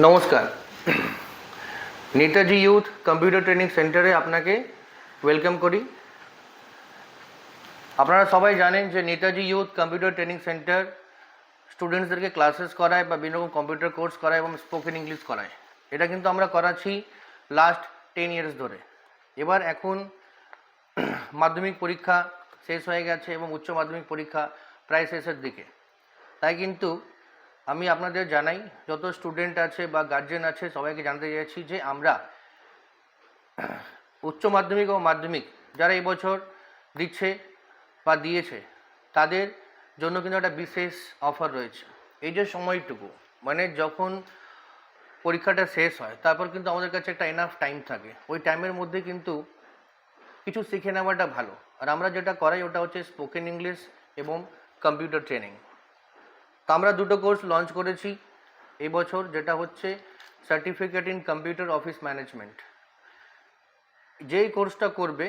নমস্কার। Netaji youth computer training সেন্টারে আপনাকে ওয়েলকাম করি। আপনারা সবাই জানেন যে Netaji youth computer training centre স্টুডেন্টসদেরকে ক্লাসেস করায় বা বিভিন্ন রকম কম্পিউটার কোর্স করায় এবং স্পোকেন ইংলিশ করায়। এটা কিন্তু আমরা করাচ্ছি লাস্ট 10 ইয়ার্স ধরে। এখন মাধ্যমিক পরীক্ষা শেষ হয়ে গেছে এবং উচ্চ মাধ্যমিক পরীক্ষা প্রায় শেষের দিকে। তাই কিন্তু আমি আপনাদের জানাই, যত স্টুডেন্ট আছে বা গার্জেন আছে সবাইকে জানতে চাইছি যে আমরা উচ্চ মাধ্যমিক ও মাধ্যমিক যারা এই বছর দিচ্ছে বা দিয়েছে তাদের জন্য কিন্তু একটা বিশেষ অফার রয়েছে। এই যে সময়টুকু মানে যখন পরীক্ষাটা শেষ হয় তারপর কিন্তু আমাদের কাছে একটা এনাফ টাইম থাকে, ওই টাইমের মধ্যে কিন্তু কিছু শিখে নেওয়াটা ভালো। আর আমরা যেটা করাই ওটা হচ্ছে স্পোকেন ইংলিশ এবং কম্পিউটার ট্রেনিং। তো আমরা দুটো কোর্স লঞ্চ করেছি এই বছর, যেটা হচ্ছে certificate in computer office management. যেই কোর্সটা করবে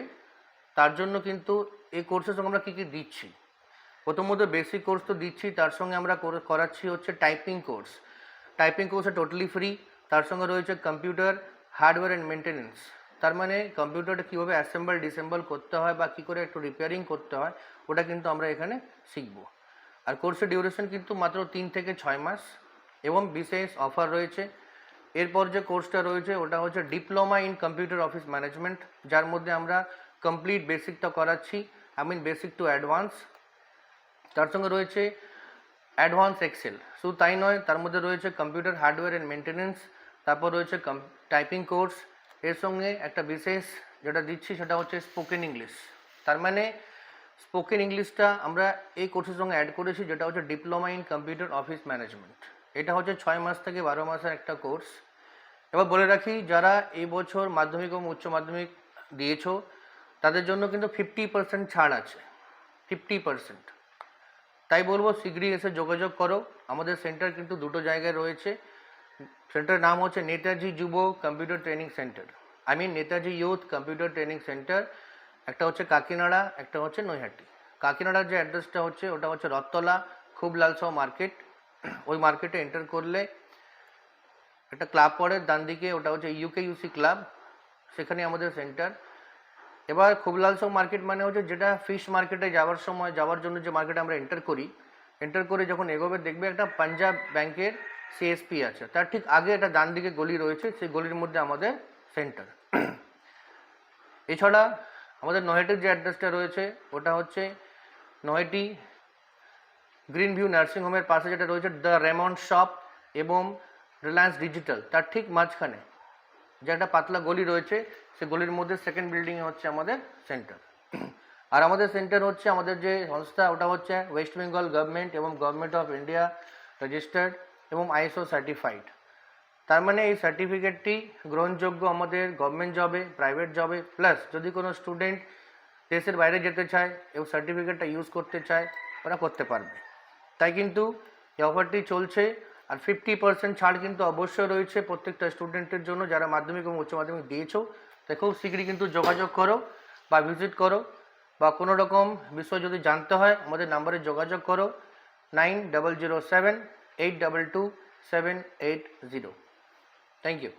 তার জন্য কিন্তু এই কোর্সের সঙ্গে আমরা কী কী দিচ্ছি, প্রথমত বেসিক কোর্স তো দিচ্ছি, তার সঙ্গে আমরা করাচ্ছি হচ্ছে টাইপিং কোর্স। টাইপিং কোর্সে টোটালি ফ্রি। তার সঙ্গে রয়েছে কম্পিউটার হার্ডওয়্যার অ্যান্ড মেনটেন্যান্স, তার মানে কম্পিউটারটা কীভাবে অ্যাসেম্বল ডিসেম্বল করতে হয় বা কী করে একটু রিপেয়ারিং করতে হয় ওটা কিন্তু আমরা এখানে শিখবো। আর কোর্সের ডিউরেশন কিন্তু মাত্র 3 থেকে 6 মাস এবং বিশেষ অফার রয়েছে। এরপর যে কোর্সটা রয়েছে ওটা হচ্ছে diploma in computer office management, যার মধ্যে আমরা কমপ্লিট বেসিকটা করাচ্ছি, বেসিক টু অ্যাডভান্স। তার সঙ্গে রয়েছে অ্যাডভান্স এক্সেল, শুধু তাই নয়, তার মধ্যে রয়েছে কম্পিউটার হার্ডওয়্যার অ্যান্ড মেনটেন্যান্স, তারপর রয়েছে টাইপিং কোর্স। এর সঙ্গে একটা বিশেষ যেটা দিচ্ছি সেটা হচ্ছে স্পোকেন ইংলিশ। তার মানে স্পোকেন ইংলিশটা আমরা এই কোর্সের সঙ্গে অ্যাড করেছি, যেটা হচ্ছে diploma in computer office management. এটা হচ্ছে 6 মাস থেকে 12 মাসের একটা কোর্স। এবার বলে রাখি, যারা এই বছর মাধ্যমিক এবং উচ্চ মাধ্যমিক দিয়েছো তাদের জন্য কিন্তু 50% ছাড় আছে, 50%। তাই বলবো শীঘ্রই এসে যোগাযোগ করো। আমাদের সেন্টার কিন্তু দুটো জায়গায় রয়েছে। সেন্টারের নাম হচ্ছে নেতাজি যুব computer training centre, Netaji youth computer training centre. একটা হচ্ছে কাকিনাড়া, একটা হচ্ছে নৈহাটি। কাকিনাড়ার যে অ্যাড্রেসটা হচ্ছে ওটা হচ্ছে রথতলা খুবলালসাও মার্কেট। ওই মার্কেটে এন্টার করলে একটা ক্লাব পড়ে ডান দিকে, ওটা হচ্ছে ইউকেইউসি ক্লাব, সেখানে আমাদের সেন্টার। এবার খুবলালসাও মার্কেট মানে হচ্ছে যেটা ফিশ মার্কেটে যাওয়ার জন্য যে মার্কেটে আমরা এন্টার করে যখন এগোবে দেখবে একটা পাঞ্জাব ব্যাংকের সিএসপি আছে, তার ঠিক আগে একটা ডান দিকে গলি রয়েছে, সেই গলির মধ্যে আমাদের সেন্টার। এছাড়া আমাদের নৈহাটির যে অ্যাড্রেসটা রয়েছে ওটা হচ্ছে নৈহাটি গ্রিন ভিউ নার্সিং হোমের পাশে যেটা রয়েছে দ্য রেমন্ড শপ এবং রিলায়েন্স ডিজিটাল, তার ঠিক মাঝখানে যে একটা পাতলা গলি রয়েছে, সেই গলির মধ্যে সেকেন্ড বিল্ডিংয়ে হচ্ছে আমাদের সেন্টার। আর আমাদের সেন্টার হচ্ছে, আমাদের যে সংস্থা ওটা হচ্ছে ওয়েস্ট বেঙ্গল গভর্নমেন্ট এবং গভর্নমেন্ট অফ ইন্ডিয়া রেজিস্টার্ড এবং আইএসও সার্টিফাইড। তার মানে এই সার্টিফিকেটটি গ্রহণযোগ্য আমাদের গভর্নমেন্ট জবে, প্রাইভেট জবে, প্লাস যদি কোনো স্টুডেন্ট দেশের বাইরে যেতে চায় এবং সার্টিফিকেটটা ইউজ করতে চায় ওরা করতে পারবে। তাই কিন্তু এই অফারটি চলছে। আর 50% ছাড় কিন্তু অবশ্যই রয়েছে প্রত্যেকটা স্টুডেন্টের জন্য যারা মাধ্যমিক এবং উচ্চ মাধ্যমিক দিয়েছো। তাই খুব শীঘ্রই কিন্তু যোগাযোগ করো বা ভিজিট করো, বা কোনো রকম বিষয় যদি জানতে হয় আমাদের নাম্বারে যোগাযোগ করো 9007822780। Thank you.